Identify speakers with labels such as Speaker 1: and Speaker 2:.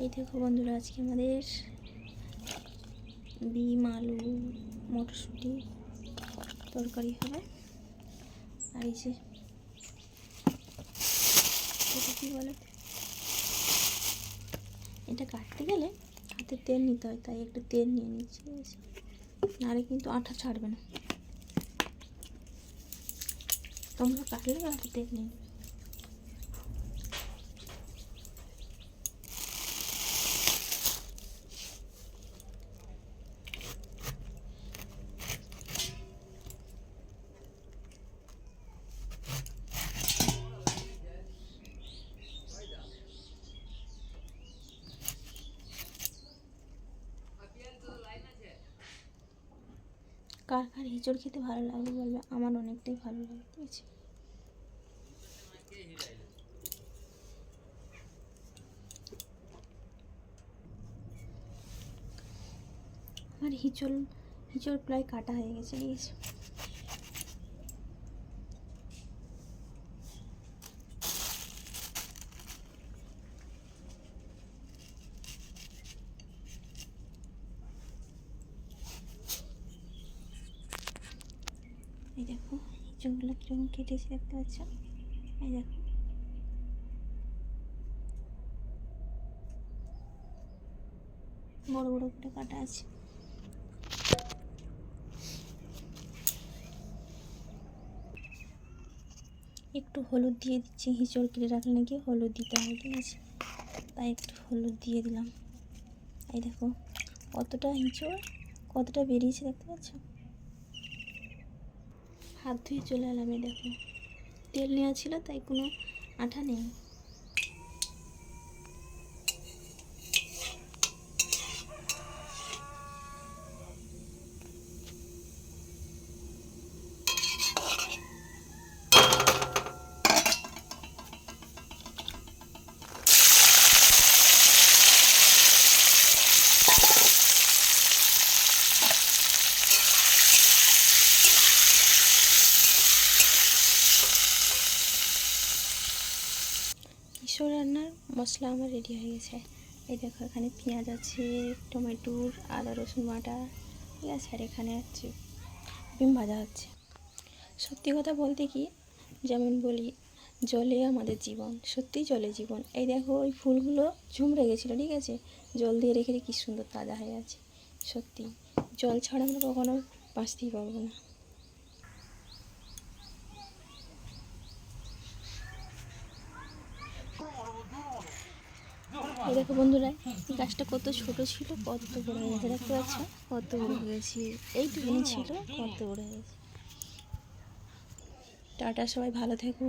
Speaker 1: এই দেখো বন্ধুরা, আজকে আমাদের বিম আলু মটরশুঁটি তরকারি হবে। আর এই যে এটা কী বলে, এটা কাটতে গেলে হাতে তেল নিতে হয়, তাই একটু তেল নিয়ে নিচ্ছি, নাহলে কিন্তু আঠা ছাড়বে না। তোমরা কাটলে হাতে তেল নিয়ে নেবে। কার কার এঁচড় খেতে ভালো লাগে বলবে, আমার অনেকটাই ভালো লাগে। ঠিক আছে, আমার হিঁচড় প্রায় কাটা হয়ে গেছে। ঠিক আছে, এই দেখো হিঁচড়গুলো কীরকম কেটেছে দেখতে পাচ্ছ। এই দেখো বড় বড় করে কাটা আছে। একটু হলুদ দিয়ে দিচ্ছি, হিঁচড় কেটে রাখলে নাকি হলুদ দিতে হয়। ঠিক আছে, তাই একটু হলুদ দিয়ে দিলাম। এই দেখো কতটা হিঁচড় কতটা বেরিয়েছে দেখতে পাচ্ছ। হাত ধুয়ে চলে এলাম। এই দেখো তেল নেওয়া ছিল, তাই কোনো আঠা নেই। ইসব রান্নার মশলা আমার রেডি হয়ে গেছে। এই দেখো এখানে পেঁয়াজ আছে, টমেটোর, আদা রসুন বাটা। ঠিক আছে, আর এখানে হচ্ছে ডিম ভাজা হচ্ছে। সত্যি কথা বলতে কি, যেমন বলি জলে আমাদের জীবন, সত্যিই জলে জীবন। এই দেখো ওই ফুলগুলো ঝুমড়ে গেছিলো। ঠিক আছে, জল দিয়ে রেখে কি সুন্দর তাজা হয়ে আছে। সত্যি জল ছাড়া আমরা কখনো বাঁচতেই পারবো না। এই দেখো বন্ধুরা, এই গাছটা কত ছোট ছিল, কত বড় হয়ে গেছে দেখতে পাচ্ছ, কত বড় হয়ে গেছে। এইটুকুনি ছিল, কত বড় হয়ে গেছে। টাটা, সবাই ভালো থেকো।